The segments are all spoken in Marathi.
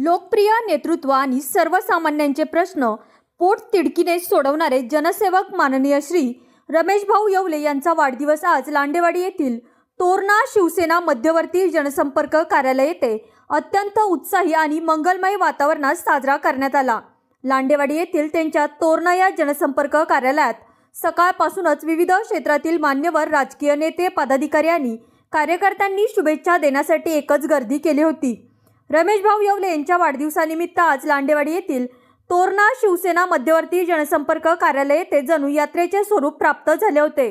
लोकप्रिय नेतृत्व आणि सर्वसामान्यांचे प्रश्न पोटतिडकीने सोडवणारे जनसेवक माननीय श्री रमेश भाऊ येवले यांचा वाढदिवस आज लांडेवाडी येथील तोरणा शिवसेना मध्यवर्ती जनसंपर्क कार्यालय येथे अत्यंत उत्साही आणि मंगलमय वातावरणात साजरा करण्यात आला। लांडेवाडी येथील त्यांच्या तोरणा या जनसंपर्क कार्यालयात सकाळपासूनच विविध क्षेत्रातील मान्यवर राजकीय नेते, पदाधिकारी आणि कार्यकर्त्यांनी शुभेच्छा देण्यासाठी एकच गर्दी केली होती। रमेश भाऊ येवले यांच्या वाढदिवसानिमित्त आज लांडेवाडी येथील तोरणा शिवसेना मध्यवर्ती जनसंपर्क कार्यालय येथे जणू यात्रेचे स्वरूप प्राप्त झाले होते।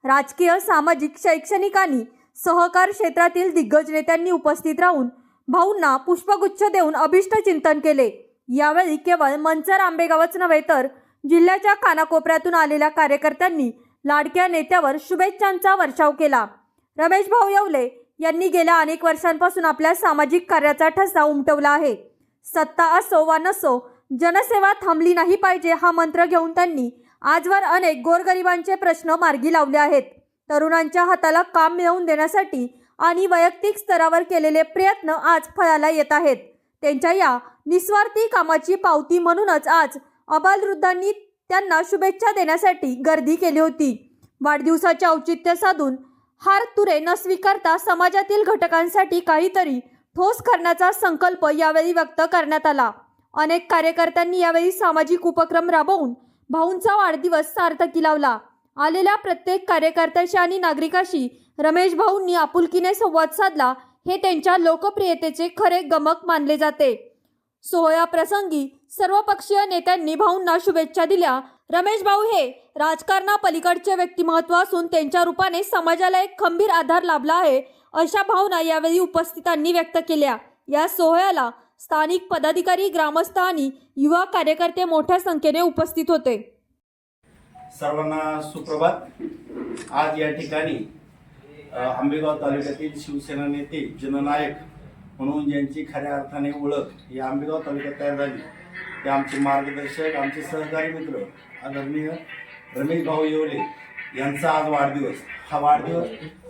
राजकीय, सामाजिक, शैक्षणिक आणि सहकार क्षेत्रातील दिग्गज नेत्यांनी उपस्थित राहून भाऊंना पुष्पगुच्छ देऊन अभिष्ट चिंतन केले। यावेळी केवळ मंचर आंबेगावच नव्हे तर जिल्ह्याच्या कानाकोपऱ्यातून आलेल्या कार्यकर्त्यांनी लाडक्या नेत्यावर शुभेच्छांचा वर्षाव केला। रमेश भाऊ येवले यांनी गेल्या अनेक वर्षांपासून आपल्या सामाजिक कार्याचा ठसा उमटवला आहे। सत्ता असो वा नसो, जनसेवा थांबली नाही पाहिजे हा मंत्र घेऊन त्यांनी आजवर अनेक गोरगरिबांचे प्रश्न मार्गी लावले आहेत। तरुणांच्या हाताला काम मिळवून देण्यासाठी आणि वैयक्तिक स्तरावर केलेले प्रयत्न आज फळाला येत आहेत। त्यांच्या या निस्वार्थी कामाची पावती म्हणूनच आज आबालवृद्धांनी त्यांना शुभेच्छा देण्यासाठी गर्दी केली होती। वाढदिवसाचे औचित्य साधून हार तुरे न स्वीकारता समाजातील घटकांसाठी काहीतरी ठोस करण्याचा संकल्प यावेळी व्यक्त करण्यात आला। अनेक कार्यकर्त्यांनी यावेळी सामाजिक उपक्रम राबवून भाऊंचा वाढदिवस सार्थकी लावला। आलेल्या प्रत्येक कार्यकर्त्याशी आणि नागरिकाशी रमेश भाऊंनी आपुलकीने संवाद साधला, हे त्यांच्या लोकप्रियतेचे खरे गमक मानले जाते। सोहळ्याप्रसंगी सर्वपक्षीय नेत्यांनी भाऊंना शुभेच्छा दिल्या। रमेश भाऊ हे राजकारणापलीकडचे व्यक्तिमत्व असून त्यांच्या रूपाने समाजाला एक खंबीर आधार लाभला आहे, अशा भावना यावेळी उपस्थितांनी व्यक्त केल्या। या सोहळ्याला स्थानिक पदाधिकारी, ग्रामस्थ आणि युवा कार्यकर्ते मोठ्या संख्येने उपस्थित होते। सर्वांना सुप्रभात। आज या ठिकाणी आंबेगाव तालुक्यातील शिवसेना नेते, जननायक म्हणून ज्यांची खऱ्या अर्थाने ओळख या आंबेगाव तालुक्यात तयार झाली ते आमचे मार्गदर्शक, आमचे सहकारी मित्र आदरणीय रमेश भाऊ येवले यांचा आज वाढदिवस। हा वाढदिवस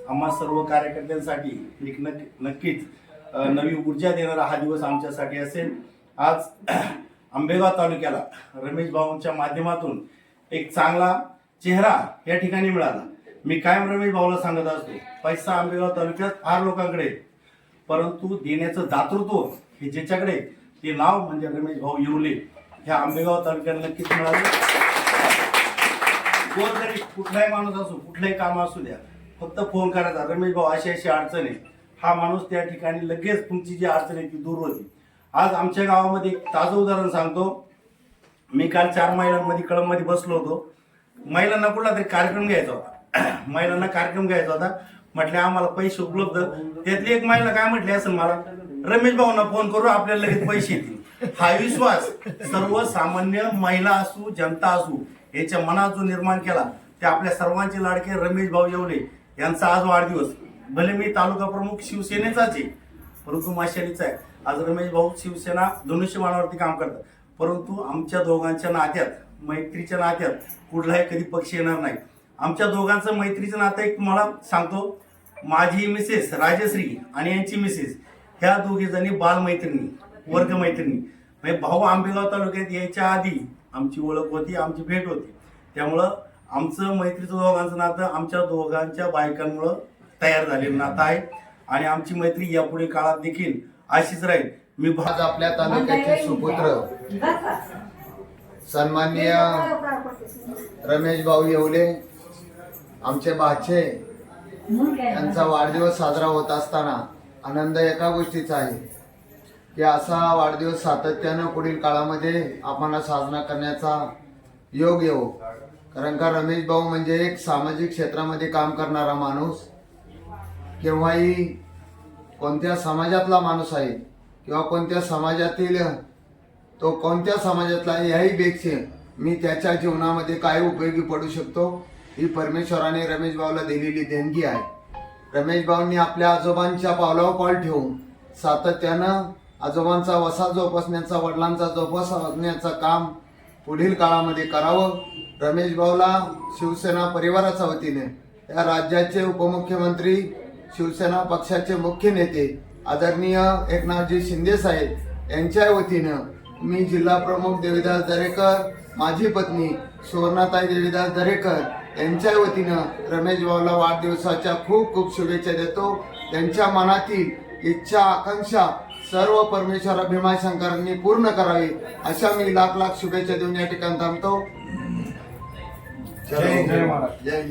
आम्हा सर्व कार्यकर्त्यांसाठी एक नक्कीच नवी ऊर्जा देणारा हा दिवस आमच्यासाठी असेल। आज आंबेगाव तालुक्याला रमेश भाऊंच्या माध्यमातून एक चांगला चेहरा या ठिकाणी मिळाला। मी कायम रमेश भाऊला सांगत असतो, पैसा आंबेगाव तालुक्यात फार लोकांकडे, परंतु देण्याचं दातृत्व हे ज्याच्याकडे ते नाव म्हणजे रमेश भाऊ येवले ह्या आंबेगाव तालुक्याला नक्कीच मिळाले। गोरगरीब कुठलाही माणूस असो, कुठलंही काम असू द्या, फक्त फोन करायचा, रमेश भाऊ अशी अशी अडचण आहे, हा माणूस त्या ठिकाणी लगेच तुमची जी अडचण आहे ती दूर होती। आज आमच्या गावामध्ये एक ताजं उदाहरण सांगतो। मी काल 4 महिलांमध्ये कळंबमध्ये बसलो होतो। महिलांना कुठला तरी कार्यक्रम घ्यायचा होता, महिलांना कार्यक्रम घ्यायचा होता, म्हटले आम्हाला पैसे उपलब्ध। त्यातली एक महिला काय म्हटली असेल, मला रमेश भाऊंना फोन करू, आपल्याला लगेच पैसे येतील। हा विश्वास सर्वसामान्य महिला असू, जनता असू, याच्या मनात जो निर्माण केला ते आपल्या सर्वांचे लाडके रमेश भाऊ येवले यांचा आज वाढदिवस। भले मी तालुका प्रमुख शिवसेनेचाच आहे, परंतु माशालीचा आहे। आज रमेश भाऊ शिवसेना धनुष्यबाणावरती काम करतात, परंतु आमच्या दोघांच्या नात्यात, मैत्रीच्या नात्यात कुठलाही कधी पक्ष येणार नाही। आमच्या दोघांचं मैत्रीचं नातं एक तुम्हाला सांगतो, माझी मिसेस राजश्री आणि यांची मिसेस ह्या दोघी जणी बालमैत्रिणी, वर्गमैत्रिणी। म्हणजे भाऊ आंबेगाव तालुक्यात यायच्या आधी आमची ओळख होती, आमची भेट होती, त्यामुळं आमचं मैत्रीचं दोघांचं नातं आमच्या दोघांच्या बायकांमुळं तयार झालेलं नातं आहे आणि आमची मैत्री यापुढे काळात देखील अशीच राहील। मी आज आपल्या तालुक्याचे सुपुत्र सन्माननीय रमेश भाऊ येवले आमचे बाचे यांचा वाढदिवस साजरा होत असताना आनंद एका गोष्टीचा आहे की असा वाढदिवस सातत्यानं पुढील काळामध्ये आम्हाला साजरा करण्याचा योग येवो। कारण का रमेश भाऊ म्हणजे एक सामाजिक क्षेत्रामध्ये काम करणारा माणूस, केव्हाही कोणत्या समाजातला माणूस आहे किंवा कोणत्या समाजातील तो कोणत्या समाजातला याही पेक्षा मी त्याच्या जीवनामध्ये काय उपयोगी पडू शकतो ही परमेश्वराने रमेश भाऊला दिलेली देणगी आहे। रमेश भाऊंनी आपल्या आजोबांच्या पावलावर पाऊल ठेवून सातत्यानं आजोबांचा वसा जोपासण्याचा, वडिलांचा जोपासण्याचं काम पुढील काळामध्ये करावं। रमेश भाऊला शिवसेना परिवाराच्या वतीने या राज्याचे उपमुख्यमंत्री, शिवसेना पक्षाचे मुख्य नेते आदरणीय एकनाथजी शिंदे साहेब यांच्या वतीनं मी जिल्हा प्रमुख देवीदास दरेकर, माझी पत्नी सुवर्णाताई देवीदास दरेकर यांच्या वतीनं रमेश भाऊला वाढदिवसाच्या खूप खूप शुभेच्छा देतो. त्यांच्या मनातील इच्छा आकांक्षा सर्व परमेश्वर भीमाशंकरांनी पूर्ण करावी अशा मी लाख लाख शुभेच्छा देऊन या ठिकाणी थांबतो. जय हिंद. जय हिंद.